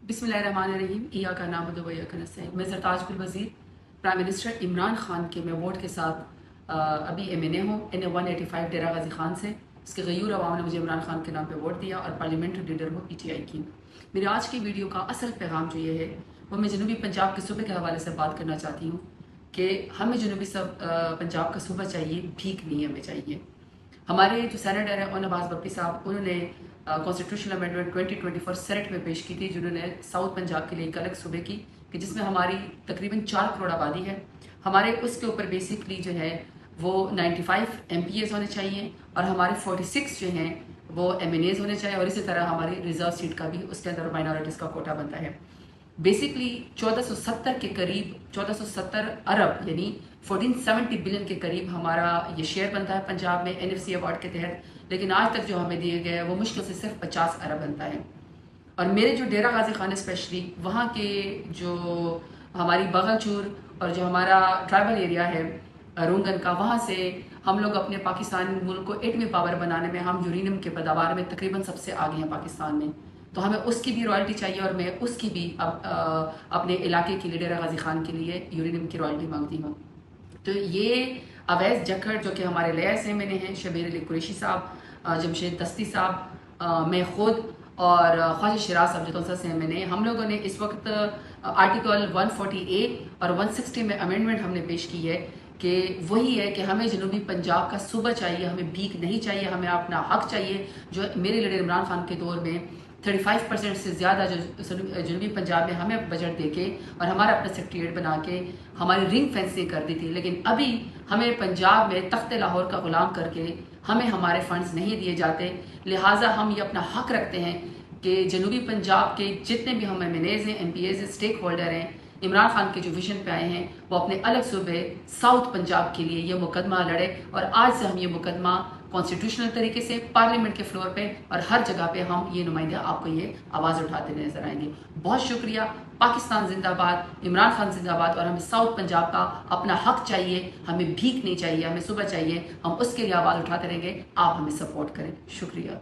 बिस्मिल्लाहिर्रहमानिर्रहीम इय्याका नअबुदु व इय्याका नस्तईन। मैं सरताज गुल वज़ीर प्राइम मिनिस्टर इमरान खान के मैं वोट के साथ अभी MNA हूँ NA 185 डेरा गाजी खान से। इसके गयूर अवाम ने मुझे इमरान खान के नाम पे वोट दिया और पार्लियामेंट्री लीडर हूँ PTI की। मेरी आज की वीडियो का असल पैगाम जो ये है वो मैं जनूबी पंजाब के सूबे के हवाले से बात करना चाहती हूँ कि हमें जनूबी पंजाब का सूबा चाहिए, भीख नहीं हमें चाहिए। हमारे जो सेनेटर हैं अब्बास भट्टी साहब, उन्होंने कॉन्स्टिट्यूशनल अमेंडमेंट 2024 सेनेट में पेश की थी, जिन्होंने साउथ पंजाब के लिए एक अलग सूबे की कि जिसमें हमारी तकरीबन 4 करोड़ आबादी है। हमारे उसके ऊपर बेसिकली जो है वो 95 MPAs होने चाहिए और हमारे 46 जो हैं वो MNAs होने चाहिए और इसी तरह हमारी रिजर्व सीट का भी उसके अंदर माइनॉरिटीज़ का कोटा बनता है। बेसिकली 1470 के करीब 1470 अरब यानी 1470 बिलियन के करीब हमारा ये शेयर बनता है पंजाब में NFC अवार्ड के तहत, लेकिन आज तक जो हमें दिए गए वो मुश्किल से सिर्फ 50 अरब बनता है। और मेरे जो डेरा गाजी खान स्पेशली वहाँ के जो हमारी बगलचूर और जो हमारा ट्राइबल एरिया है रोंगन का, वहाँ से हम लोग अपने पाकिस्तान मुल्क को एटमी पावर बनाने में हम यूरेनियम के पैदावार में तकरीबन सबसे आगे हैं पाकिस्तान में। तो हमें उसकी भी रॉयल्टी चाहिए और मैं उसकी भी अपने इलाके के लिए डेरा गाजी खान के लिए यूरेनियम की रॉयल्टी मांगती हूँ। तो ये अवैस जखड़ जो कि हमारे लयस MNA हैं, शबीर अली कुरैशी साहब, जमशेद दस्ती साहब, मैं खुद और ख्वाजा शिराज साहब जो कौंसल से MNA, हम लोगों ने इस वक्त आर्टिकल 140A और 160 में अमेंडमेंट हमने पेश की है कि वही है कि हमें जनूबी पंजाब का सूबा चाहिए, हमें भीख नहीं चाहिए, हमें अपना हक चाहिए। जो मेरे लीडर इमरान खान के दौर में 35% से ज़्यादा जो जनूबी पंजाब में हमें बजट दे के और हमारा अपना सेक्रेटरीट बना के हमारी रिंग फेंसिंग कर दी थी, लेकिन अभी हमें पंजाब में तख्ते लाहौर का गुलाम करके हमें हमारे फंड्स नहीं दिए जाते। लिहाजा हम ये अपना हक रखते हैं कि जनूबी पंजाब के जितने भी हम MNAs हैं, MPAs हैं, स्टेक होल्डर हैं, इमरान खान के जो विजन पे आए हैं वो अपने अलग सूबे साउथ पंजाब के लिए ये मुकदमा लड़े। और आज से हम ये मुकदमा कॉन्स्टिट्यूशनल तरीके से पार्लियामेंट के फ्लोर पे और हर जगह पे हम ये नुमाइंदे आपको ये आवाज़ उठाते नजर आएंगे। बहुत शुक्रिया। पाकिस्तान जिंदाबाद, इमरान खान जिंदाबाद। और हमें साउथ पंजाब का अपना हक चाहिए, हमें भीख नहीं चाहिए, हमें सुबह चाहिए। हम उसके लिए आवाज़ उठाते रहेंगे, आप हमें सपोर्ट करें। शुक्रिया।